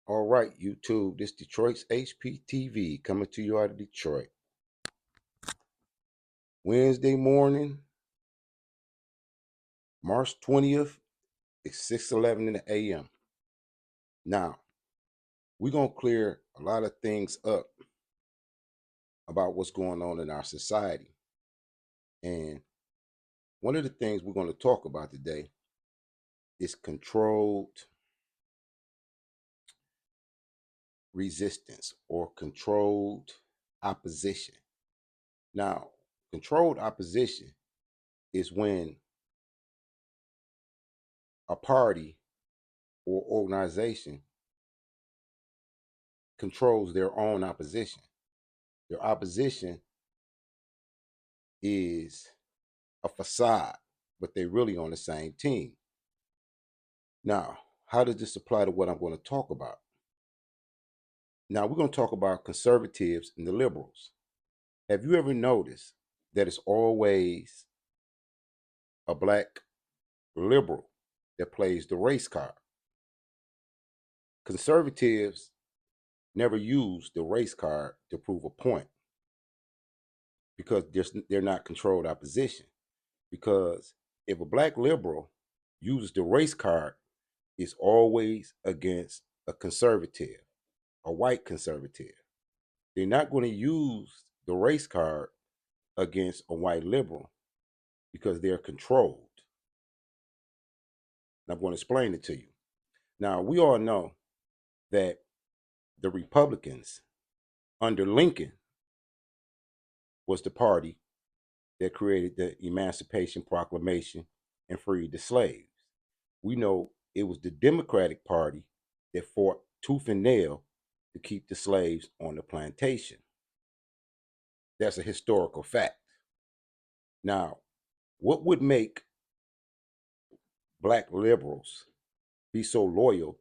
All right, YouTube, this Detroit's HPTV coming to you out of Detroit. Wednesday morning, March 20th, it's 6:11 in the a.m. Now, we're going to clear a lot of things up about what's going on in our society. And one of the things we're going to talk about today is controlled resistance or controlled opposition. Now, controlled opposition is when a party or organization controls their own opposition. Their opposition is a facade, but they're really on the same team. Now, how does this apply to what I'm going to talk about? Now, we're going to talk about conservatives and the liberals. Have you ever noticed that it's always a black liberal that plays the race card? Conservatives never use the race card to prove a point because they're not controlled opposition. Because if a black liberal uses the race card, it's always against a conservative, a white conservative. They're not going to use the race card against a white liberal because they're controlled. And I'm going to explain it to you. Now, we all know that the Republicans under Lincoln was the party that created the Emancipation Proclamation and freed the slaves. We know it was the Democratic Party that fought tooth and nail to keep the slaves on the plantation. That's a historical fact. Now, what would make black liberals be so loyal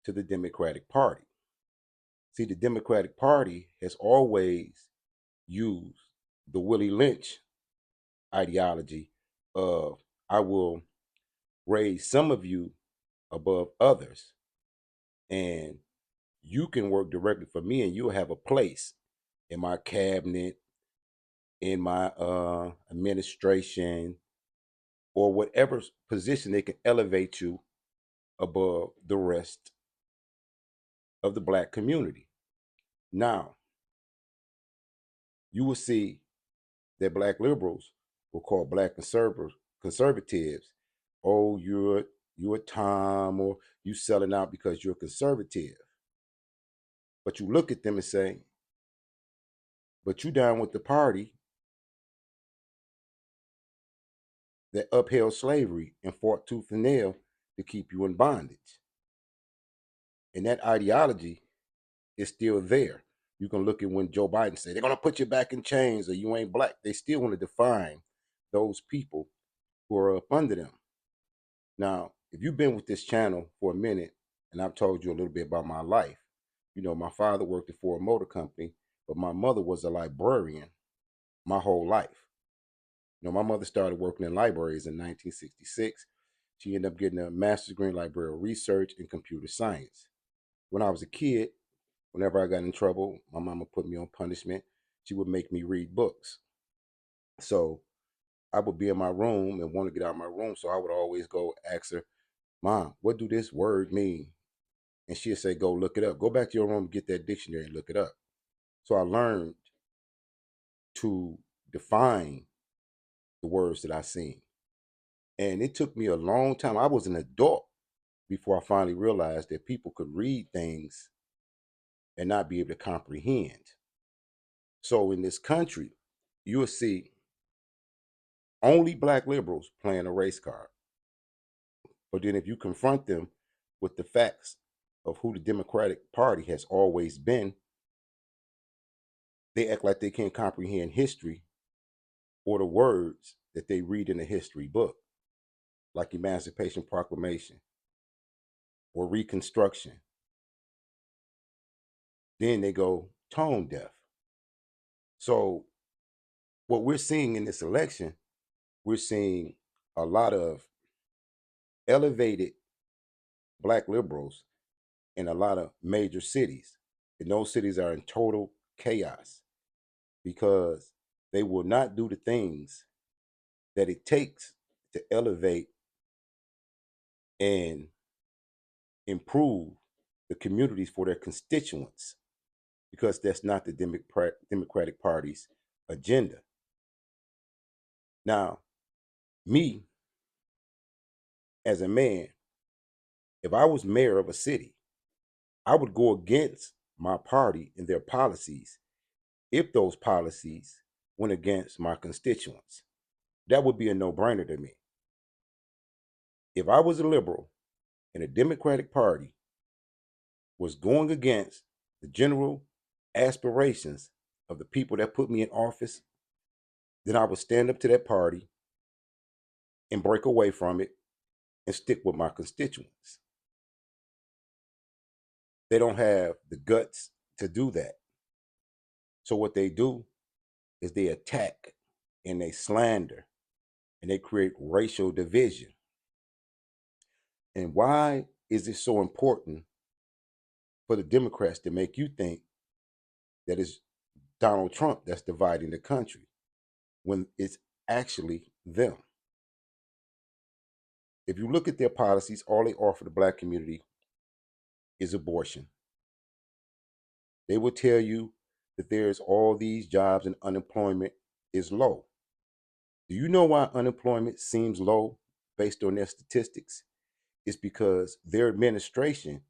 to the Democratic Party? See, the Democratic Party has always used the Willie Lynch ideology of I will raise some of you above others, and you can work directly for me, and you'll have a place in my cabinet, in my administration, or whatever position they can elevate you above the rest of the black community. Now, you will see that black liberals will call black conservatives, oh, you're a Tom, or you selling out because you're conservative. But you look at them and say, but you down with the party that upheld slavery and fought tooth and nail to keep you in bondage. And that ideology is still there. You can look at when Joe Biden said they're going to put you back in chains or you ain't black. They still want to define those people who are up under them. Now, if you've been with this channel for a minute and I've told you a little bit about my life, you know, my father worked at Ford Motor Company, but my mother was a librarian my whole life. You know, my mother started working in libraries in 1966. She ended up getting a master's degree in library research and computer science. When I was a kid, whenever I got in trouble, my mama put me on punishment. She would make me read books. So I would be in my room and want to get out of my room. So I would always go ask her, Mom, what do this word mean? And she'd say, go look it up. Go back to your room, get that dictionary and look it up. So I learned to define the words that I seen. And it took me a long time. I was an adult before I finally realized that people could read things and not be able to comprehend. So in this country, you'll see only black liberals playing a race card. But then if you confront them with the facts of who the Democratic Party has always been, they act like they can't comprehend history or the words that they read in a history book, like Emancipation Proclamation or Reconstruction. Then they go tone deaf. So what we're seeing in this election, we're seeing a lot of elevated black liberals in a lot of major cities. And those cities are in total chaos because they will not do the things that it takes to elevate and improve the communities for their constituents because that's not the Democratic Party's agenda. Now, me as a man, if I was mayor of a city, I would go against my party and their policies if those policies went against my constituents. That would be a no-brainer to me. If I was a liberal and the Democratic Party was going against the general aspirations of the people that put me in office, then I would stand up to that party and break away from it and stick with my constituents. They don't have the guts to do that. So what they do is they attack and they slander and they create racial division. And why is it so important for the Democrats to make you think that it's Donald Trump that's dividing the country when it's actually them? If you look at their policies, all they offer the black community is abortion. They will tell you that there's all these jobs and unemployment is low. Do you know why unemployment seems low based on their statistics? It's because their administration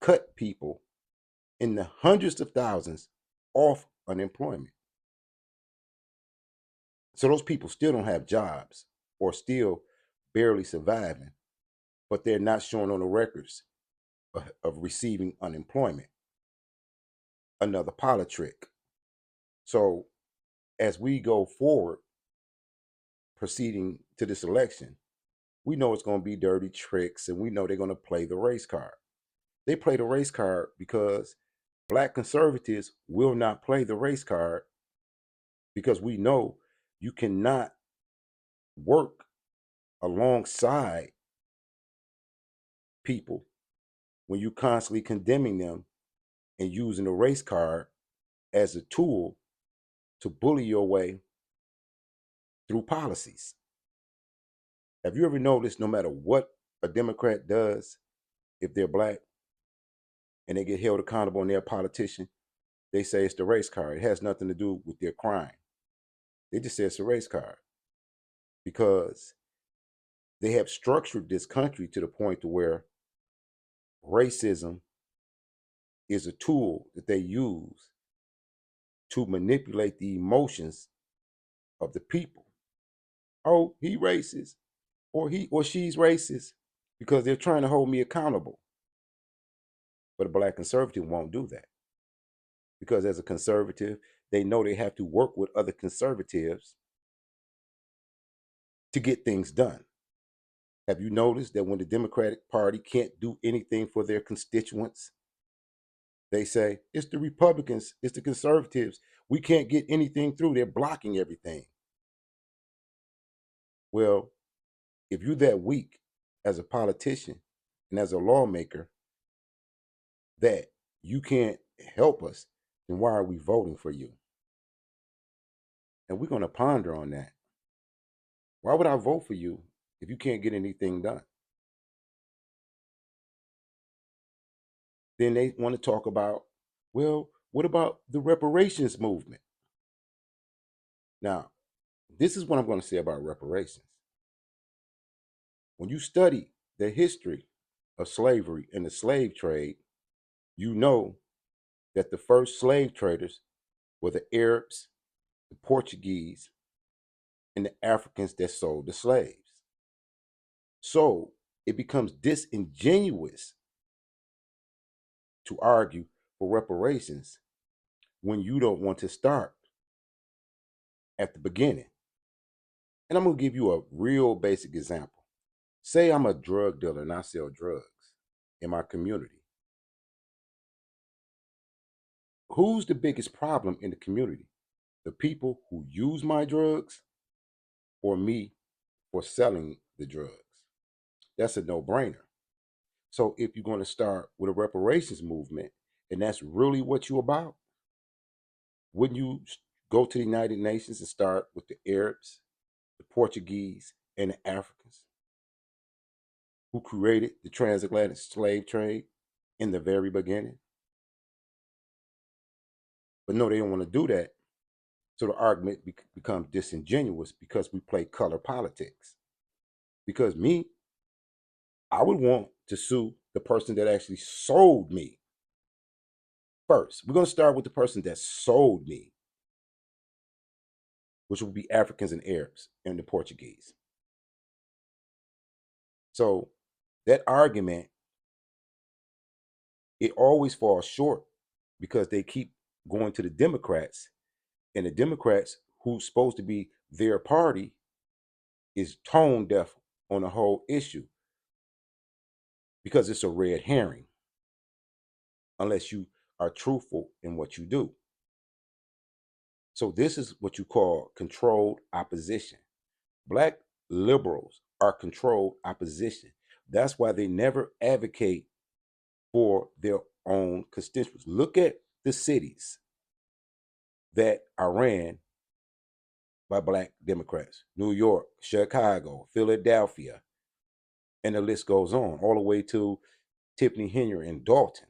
cut people in the hundreds of thousands off unemployment. So those people still don't have jobs or still barely surviving, but they're not showing on the records of receiving unemployment. Another politrick. So as we go forward, proceeding to this election, we know it's going to be dirty tricks and we know they're going to play the race card. They play the race card because black conservatives will not play the race card because we know you cannot work alongside people when you're constantly condemning them and using the race card as a tool to bully your way through policies. Have you ever noticed no matter what a Democrat does, if they're black and they get held accountable and they're a politician, they say it's the race card. It has nothing to do with their crime. They just say it's a race card because they have structured this country to the point to where racism is a tool that they use to manipulate the emotions of the people. Oh, he racist, or he or she's racist, because they're trying to hold me accountable. But a black conservative won't do that. Because as a conservative, they know they have to work with other conservatives to get things done. Have you noticed that when the Democratic Party can't do anything for their constituents, they say, it's the Republicans, it's the conservatives. We can't get anything through. They're blocking everything. Well, if you're that weak as a politician and as a lawmaker that you can't help us, then why are we voting for you? And we're going to ponder on that. Why would I vote for you if you can't get anything done? Then they want to talk about, well, what about the reparations movement? Now, this is what I'm going to say about reparations. When you study the history of slavery and the slave trade, you know that the first slave traders were the Arabs, the Portuguese, and the Africans that sold the slaves. So it becomes disingenuous to argue for reparations when you don't want to start at the beginning. And I'm going to give you a real basic example. Say I'm a drug dealer and I sell drugs in my community. Who's the biggest problem in the community? The people who use my drugs or me for selling the drugs? That's a no-brainer. So if you're going to start with a reparations movement, and that's really what you're about, wouldn't you go to the United Nations and start with the Arabs, the Portuguese, and the Africans who created the transatlantic slave trade in the very beginning? But no, they don't want to do that. So the argument becomes disingenuous because we play color politics. Because me, I would want to sue the person that actually sold me first. We're going to start with the person that sold me, which would be Africans and Arabs and the Portuguese. So that argument, it always falls short because they keep going to the Democrats, and the Democrats, who's supposed to be their party, is tone deaf on the whole issue because it's a red herring unless you are truthful in what you do. So this is what you call controlled opposition. Black liberals are controlled opposition. That's why they never advocate for their own constituents. Look at the cities that are ran by Black Democrats: New York, Chicago, Philadelphia, and the list goes on, all the way to Tiffany Henry and Dalton.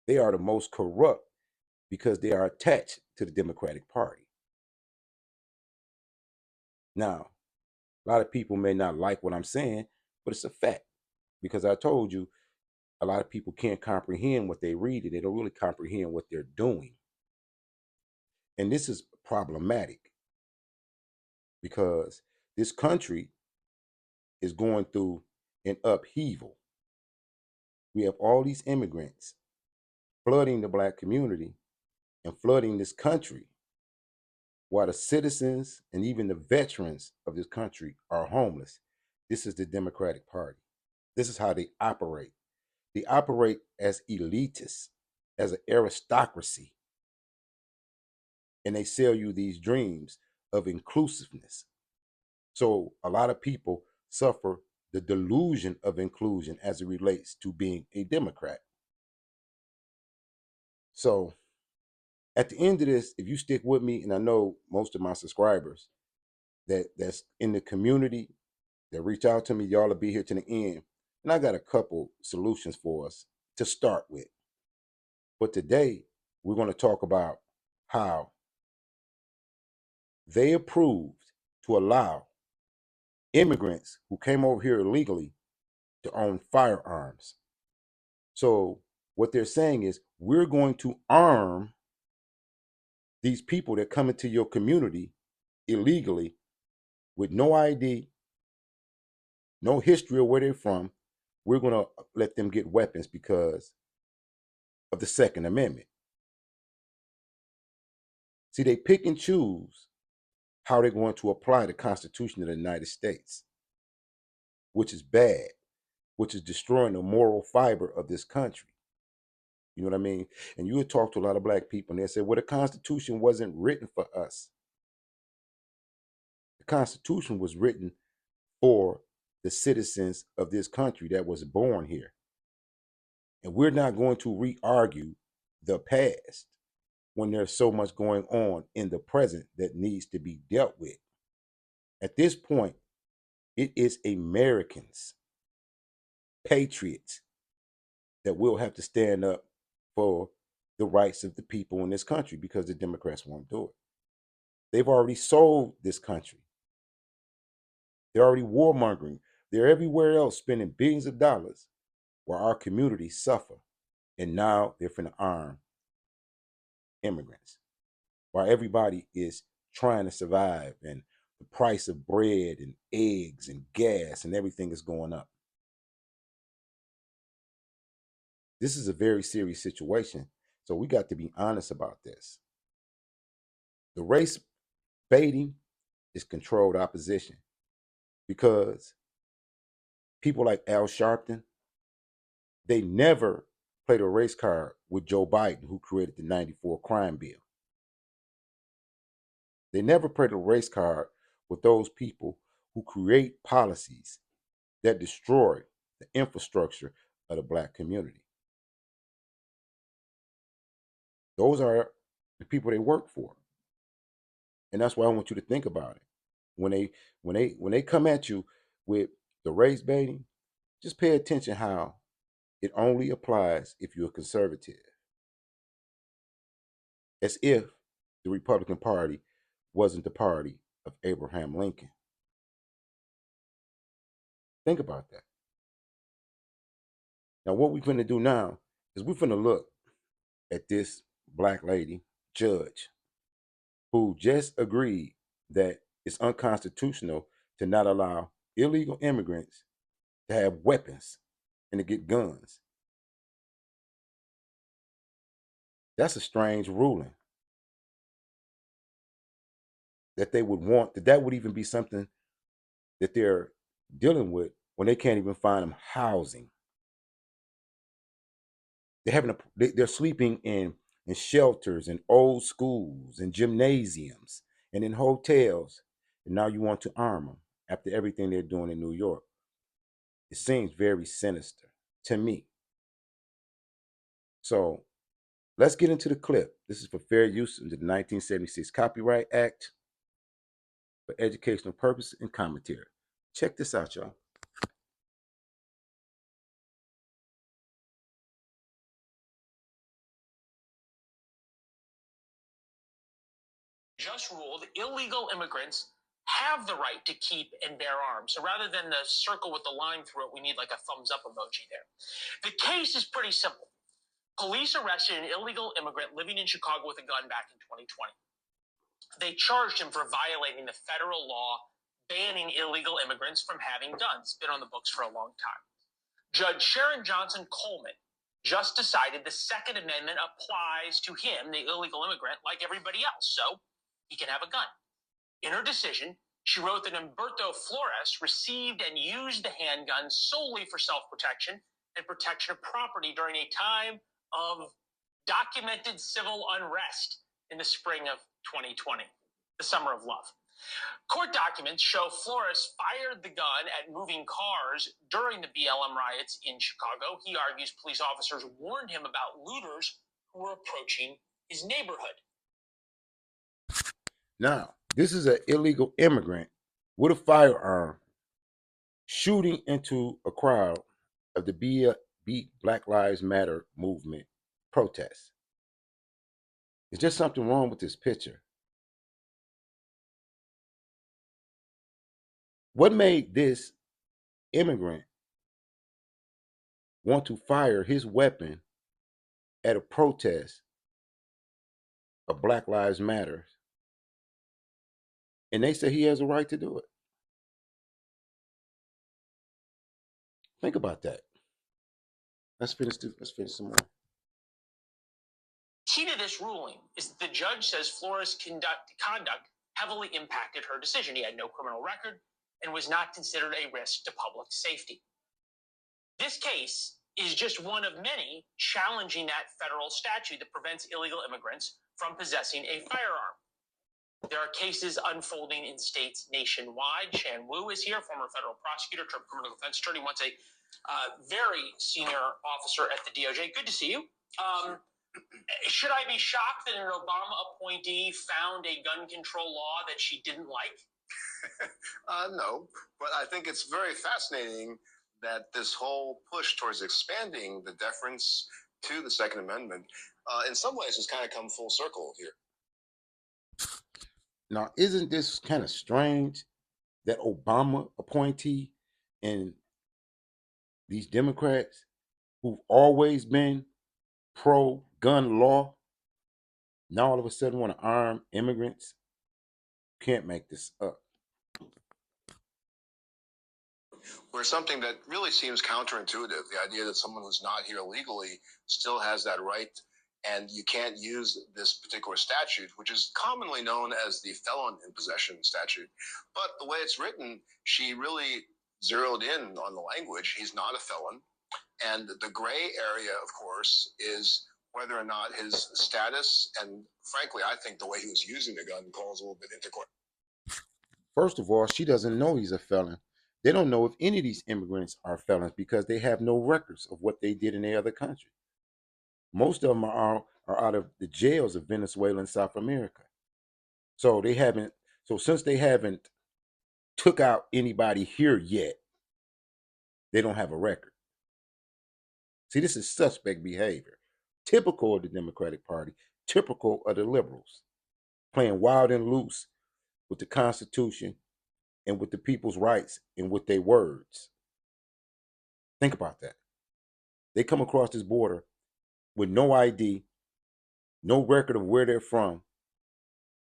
They are the most corrupt because they are attached to the Democratic Party. Now, a lot of people may not like what I'm saying, but it's a fact because I told you a lot of people can't comprehend what they read. They don't really comprehend what they're doing. And this is problematic because this country is going through an upheaval. We have all these immigrants flooding the Black community and flooding this country while the citizens and even the veterans of this country are homeless. This is the Democratic Party. This is how they operate. They operate as elitists, as an aristocracy, and they sell you these dreams of inclusiveness. So a lot of people suffer the delusion of inclusion as it relates to being a Democrat. So at the end of this, if you stick with me, and I know most of my subscribers that's in the community that reach out to me, y'all will be here to the end. And I got a couple solutions for us to start with. But today, we're going to talk about how they approved to allow immigrants who came over here illegally to own firearms. So what they're saying is, we're going to arm these people that come into your community illegally with no ID, no history of where they're from. We're going to let them get weapons because of the Second Amendment. See, they pick and choose how they're going to apply the Constitution of the United States, which is bad, which is destroying the moral fiber of this country. You know what I mean? And you would talk to a lot of Black people and they say, well, the Constitution wasn't written for us. The Constitution was written for the citizens of this country that was born here. And we're not going to re-argue the past when there's so much going on in the present that needs to be dealt with. At this point, it is Americans, patriots, that will have to stand up for the rights of the people in this country because the Democrats won't do it. They've already sold this country. They're already warmongering. They're everywhere else spending billions of dollars while our communities suffer. And now they're finna arm immigrants while everybody is trying to survive and the price of bread and eggs and gas and everything is going up. This is a very serious situation. So we got to be honest about this. The race baiting is controlled opposition because people like Al Sharpton, they never played a race card with Joe Biden, who created the 94 crime bill. They never played a race card with those people who create policies that destroy the infrastructure of the black community. Those are the people they work for. And that's why I want you to think about it. When they come at you with the race baiting, just pay attention how it only applies if you're a conservative. As if the Republican Party wasn't the party of Abraham Lincoln. Think about that. Now, what we're going to do now is we're going to look at this black lady judge who just agreed that it's unconstitutional to not allow illegal immigrants to have weapons and to get guns. That's a strange ruling that they would want, that would even be something that they're dealing with when they can't even find them housing. They're sleeping in shelters and old schools and gymnasiums and in hotels, and now you want to arm them after everything they're doing in New York. It seems very sinister to me. So let's get into the clip. This is for fair use under the 1976 Copyright Act for educational purposes and commentary. Check this out, y'all. Just ruled illegal immigrants have the right to keep and bear arms. So rather than the circle with the line through it, we need like a thumbs up emoji there. The case is pretty simple. Police arrested an illegal immigrant living in Chicago with a gun back in 2020. They charged him for violating the federal law banning illegal immigrants from having guns. Been on the books for a long time. Judge Sharon Johnson Coleman just decided the Second Amendment applies to him, the illegal immigrant, like everybody else. So he can have a gun. In her decision, she wrote that Humberto Flores received and used the handgun solely for self-protection and protection of property during a time of documented civil unrest in the spring of 2020, the summer of love. Court documents show Flores fired the gun at moving cars during the BLM riots in Chicago. He argues police officers warned him about looters who were approaching his neighborhood. Now, this is an illegal immigrant with a firearm shooting into a crowd of the Beat Black Lives Matter movement protests. Is there something wrong with this picture? What made this immigrant want to fire his weapon at a protest of Black Lives Matter? And they say he has a right to do it. Think about that. Let's finish some more. Key to this ruling is that the judge says Flores' conduct heavily impacted her decision. He had no criminal record and was not considered a risk to public safety. This case is just one of many challenging that federal statute that prevents illegal immigrants from possessing a firearm. There are cases unfolding in states nationwide. Shan Wu is here, former federal prosecutor, criminal defense attorney, once a very senior officer at the DOJ. Good to see you. Should I be shocked that an Obama appointee found a gun control law that she didn't like? No, but I think it's very fascinating that this whole push towards expanding the deference to the Second Amendment, in some ways, has kind of come full circle here. Now, isn't this kind of strange that Obama appointee and these Democrats who've always been pro-gun law now all of a sudden want to arm immigrants? Can't make this up. Where something that really seems counterintuitive, the idea that someone who's not here legally still has that right, and you can't use this particular statute, which is commonly known as the felon in possession statute. But the way it's written, she really zeroed in on the language. He's not a felon. And the gray area, of course, is whether or not his status, and frankly, I think the way he was using the gun calls a little bit into question. First of all, she doesn't know he's a felon They don't know if any of these immigrants are felons because they have no records of what they did in their other country. Most of them are out of the jails of Venezuela and South America. So they haven't. So since they haven't took out anybody here yet, they don't have a record. See, this is suspect behavior, typical of the Democratic Party, typical of the liberals, playing wild and loose with the Constitution and with the people's rights and with their words. Think about that. They come across this border with no ID, no record of where they're from.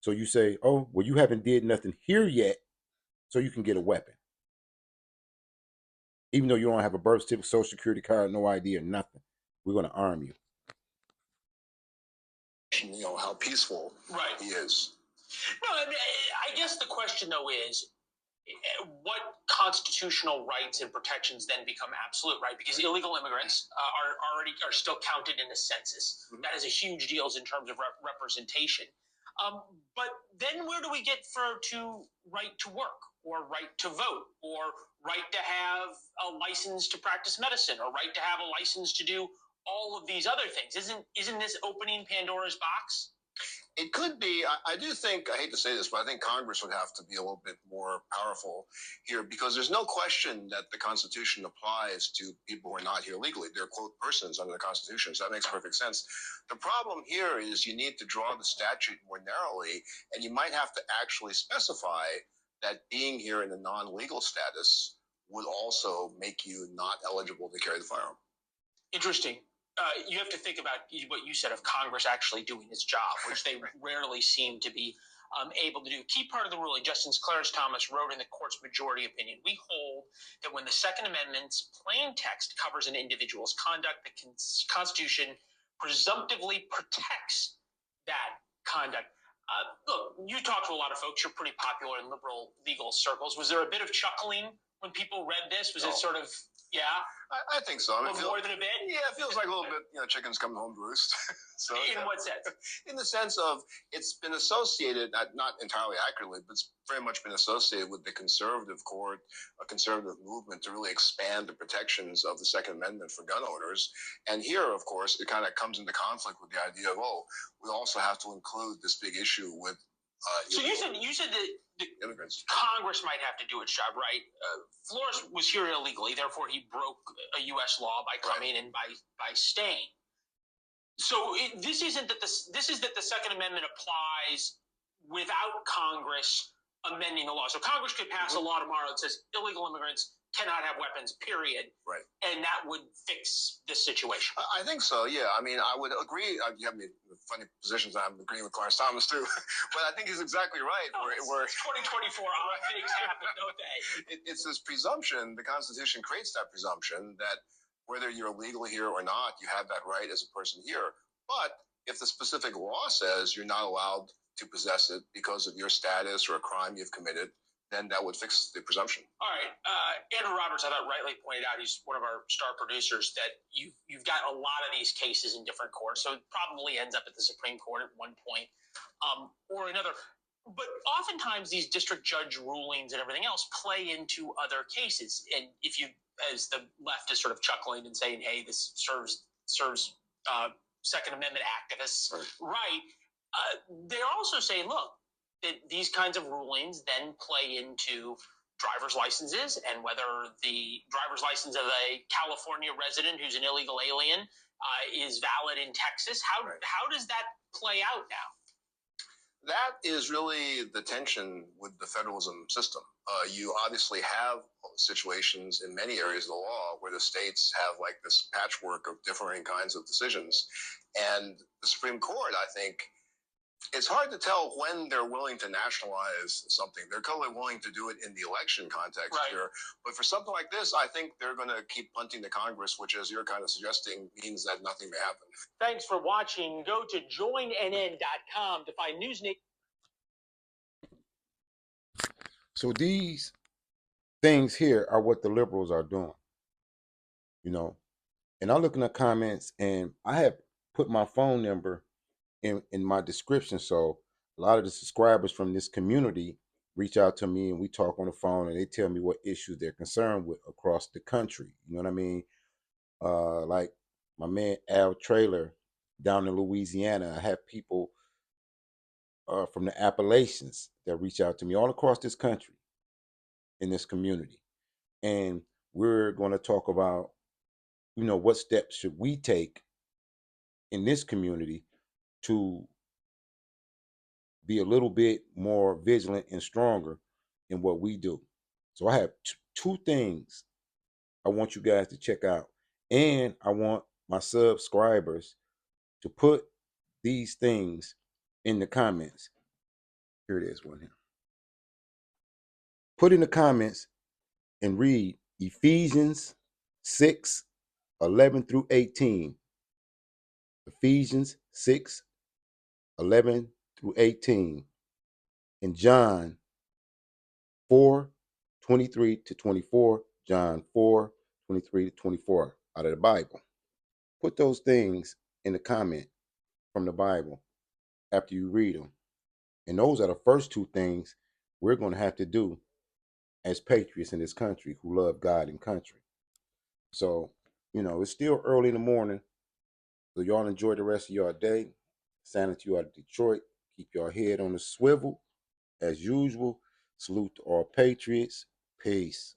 So you say, oh, well, you haven't did nothing here yet, so you can get a weapon. Even though you don't have a birth certificate, social security card, no ID or nothing. We're going to arm you. You know, how peaceful he is. No, I mean, I guess the question, though, is what constitutional rights and protections then become absolute, right? Because illegal immigrants are still counted in a census. Mm-hmm. That is a huge deal in terms of representation. But then where do we get to right to work or right to vote or right to have a license to practice medicine or right to have a license to do all of these other things? Isn't this opening Pandora's box? It could be. I do think, I hate to say this, but I think Congress would have to be a little bit more powerful here because there's no question that the Constitution applies to people who are not here legally. They're, quote, persons under the Constitution, so that makes perfect sense. The problem here is you need to draw the statute more narrowly, and you might have to actually specify that being here in a non-legal status would also make you not eligible to carry the firearm. Interesting. You have to think about what you said of Congress actually doing its job, which they rarely seem to be able to do. Key part of the ruling, Justice Clarence Thomas wrote in the court's majority opinion, we hold that when the Second Amendment's plain text covers an individual's conduct, the Constitution presumptively protects that conduct. Look, you talk to a lot of folks. You're pretty popular in liberal legal circles. Was there a bit of chuckling when people read this? Was it sort of, yeah? I think so. I mean, more than a bit? Yeah, it feels like a little bit, chickens coming home to roost. So, in what sense? In the sense of it's been associated, not entirely accurately, but it's very much been associated with the conservative court, a conservative movement to really expand the protections of the Second Amendment for gun owners. And here, of course, it kind of comes into conflict with the idea of, we also have to include this big issue with so you said that immigrants. Congress might have to do its job, right? Flores was here illegally, therefore he broke a U.S. law by coming and by staying. So this is that the Second Amendment applies without Congress amending the law. So Congress could pass a law tomorrow that says illegal immigrants cannot have weapons, period. Right. And that would fix this situation. I think so, yeah. I mean, I would agree. You have me in funny positions. I'm agreeing with Clarence Thomas, too. But I think he's exactly right. It's 2024. Things happen, don't they? It's this presumption. The Constitution creates that presumption that whether you're legal here or not, you have that right as a person here. But if the specific law says you're not allowed to possess it because of your status or a crime you've committed, then that would fix the presumption. All right. Andrew Roberts, I thought rightly pointed out, he's one of our star producers, that you've got a lot of these cases in different courts, so it probably ends up at the Supreme Court at one point or another. But oftentimes these district judge rulings and everything else play into other cases. And if you, as the left is sort of chuckling and saying, hey, this serves Second Amendment activists right, they're also saying, look, that these kinds of rulings then play into driver's licenses and whether the driver's license of a California resident who's an illegal alien is valid in Texas. How does that play out now? That is really the tension with the federalism system. You obviously have situations in many areas of the law where the states have like this patchwork of differing kinds of decisions. And the Supreme Court, I think, it's hard to tell when they're willing to nationalize something. They're clearly willing to do it in the election context here. But for something like this, I think they're going to keep punting to Congress, which, as you're kind of suggesting, means that nothing may happen. Thanks for watching. Go to joinnn.com to find news. So these things here are what the liberals are doing. And I look in the comments, and I have put my phone number in my description, so a lot of the subscribers from this community reach out to me and we talk on the phone and they tell me what issues they're concerned with across the country. You know what I mean? Like my man Al Trailer down in Louisiana. I have people from the Appalachians that reach out to me all across this country in this community. And we're going to talk about, what steps should we take in this community to be a little bit more vigilant and stronger in what we do. So I have two things I want you guys to check out. And I want my subscribers to put these things in the comments. Here it is, one here. Put in the comments and read Ephesians 6:11 through 18. Ephesians 6:11 through 18. And John 4:23 to 24. John 4:23 to 24 out of the Bible. Put those things in the comment from the Bible after you read them. And those are the first two things we're going to have to do as patriots in this country who love God and country. So, it's still early in the morning. So y'all enjoy the rest of your day. Signing to you out of Detroit. Keep your head on the swivel as usual. Salute to all patriots. Peace.